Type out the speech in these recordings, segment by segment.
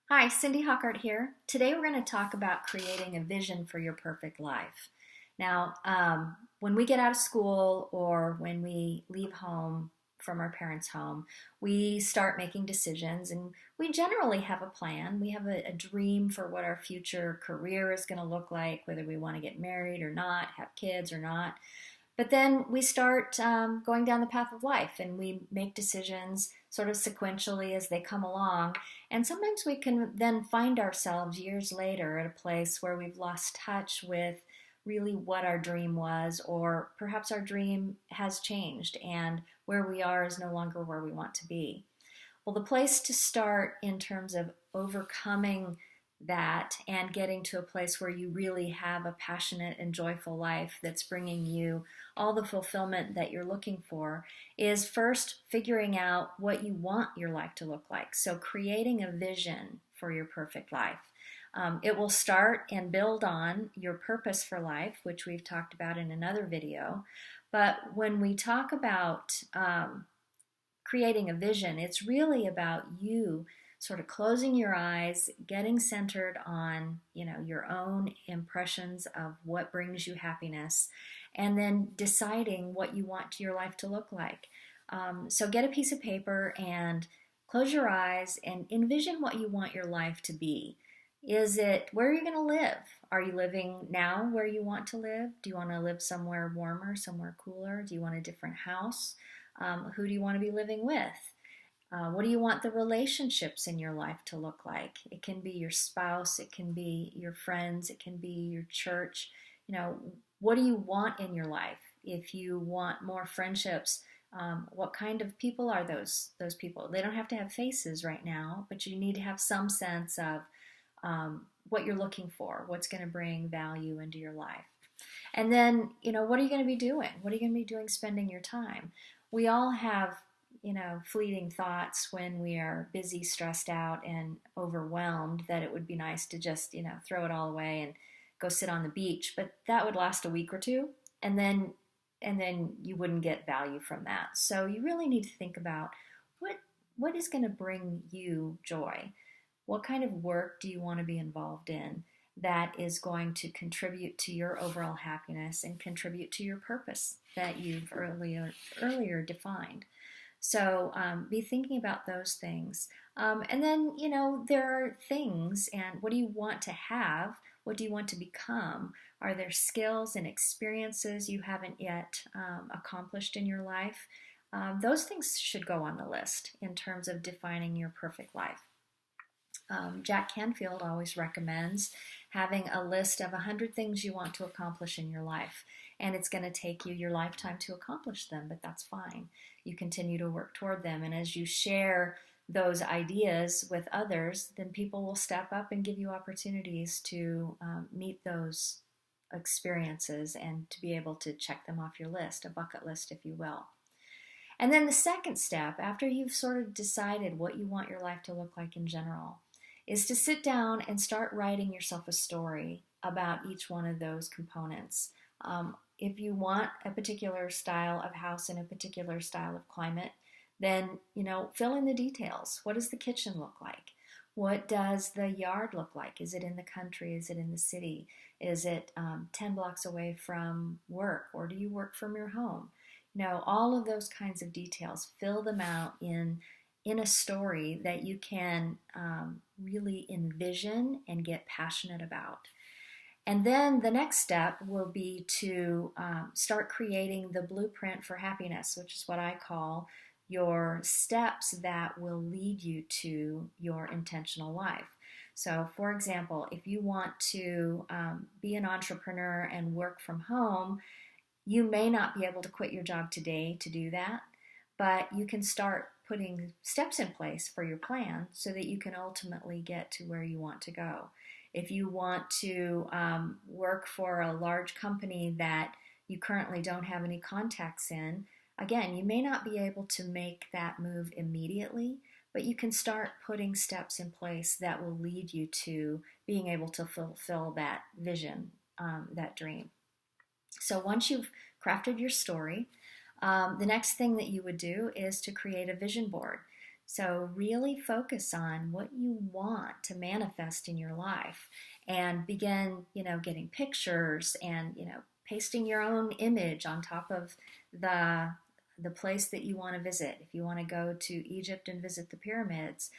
Hi, Cindy Hockart here. Today we're going to talk about creating a vision for your perfect life. Now, when we get out of school or when we leave home from our parents' home, we start making decisions and we generally have a plan. We have a dream for what our future career is going to look like, whether we want to get married or not, have kids or not. But then we start going down the path of life and we make decisions sort of sequentially as they come along. And sometimes we can then find ourselves years later at a place where we've lost touch with really what our dream was, or perhaps our dream has changed and where we are is no longer where we want to be. Well, the place to start in terms of overcoming that and getting to a place where you really have a passionate and joyful life that's bringing you all the fulfillment that you're looking for is first figuring out what you want your life to look like. So, creating a vision for your perfect life. It will start and build on your purpose for life, which we've talked about in another video. But when we talk about creating a vision, it's really about you sort of closing your eyes, getting centered on, your own impressions of what brings you happiness, and then deciding what you want your life to look like. So get a piece of paper and close your eyes and envision what you want your life to be. Is it where are you going to live? Are you living now where you want to live? Do you want to live somewhere warmer, somewhere cooler? Do you want a different house? Who do you want to be living with? What do you want the relationships in your life to look like? It can be your spouse, it can be your friends, it can be your church. What do you want in your life? If you want more friendships, what kind of people are those people? They don't have to have faces right now, but you need to have some sense of what you're looking for, what's going to bring value into your life. And then, what are you going to be doing? What are you going to be doing spending your time? We all have fleeting thoughts when we are busy, stressed out, and overwhelmed that it would be nice to just, throw it all away and go sit on the beach. But that would last a week or two, and then you wouldn't get value from that. So you really need to think about what is going to bring you joy. What kind of work do you want to be involved in that is going to contribute to your overall happiness and contribute to your purpose that you've earlier defined? So be thinking about those things. And then, there are things, and what do you want to have? What do you want to become? Are there skills and experiences you haven't yet accomplished in your life? Those things should go on the list in terms of defining your perfect life. Jack Canfield always recommends having a list of 100 things you want to accomplish in your life. And it's going to take you your lifetime to accomplish them, but that's fine. You continue to work toward them. And as you share those ideas with others, then people will step up and give you opportunities to meet those experiences and to be able to check them off your list, a bucket list, if you will. And then the second step, after you've sort of decided what you want your life to look like in general, is to sit down and start writing yourself a story about each one of those components. If you want a particular style of house in a particular style of climate, then, fill in the details. What does the kitchen look like? What does the yard look like? Is it in the country? Is it in the city? Is it 10 blocks away from work? Or do you work from your home? All of those kinds of details, fill them out in a story that you can really envision and get passionate about. And then the next step will be to start creating the blueprint for happiness, which is what I call your steps that will lead you to your intentional life. So, for example, if you want to be an entrepreneur and work from home, you may not be able to quit your job today to do that, but you can start putting steps in place for your plan so that you can ultimately get to where you want to go. If you want to work for a large company that you currently don't have any contacts in, again, you may not be able to make that move immediately, but you can start putting steps in place that will lead you to being able to fulfill that vision, that dream. So once you've crafted your story, the next thing that you would do is to create a vision board. So really focus on what you want to manifest in your life and begin, getting pictures and, pasting your own image on top of the the place that you want to visit. If you want to go to Egypt and visit the pyramids,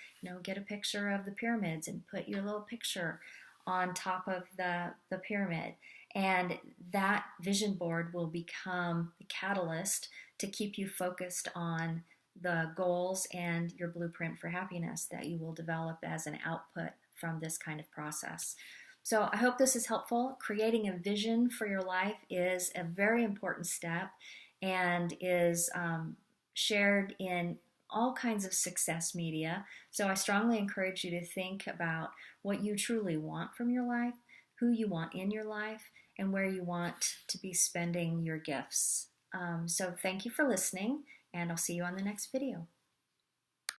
get a picture of the pyramids and put your little picture on top of the pyramid. And that vision board will become the catalyst to keep you focused on the goals and your blueprint for happiness that you will develop as an output from this kind of process. So I hope this is helpful. Creating a vision for your life is a very important step and is shared in all kinds of success media. So I strongly encourage you to think about what you truly want from your life, who you want in your life, and where you want to be spending your gifts. So thank you for listening, and I'll see you on the next video.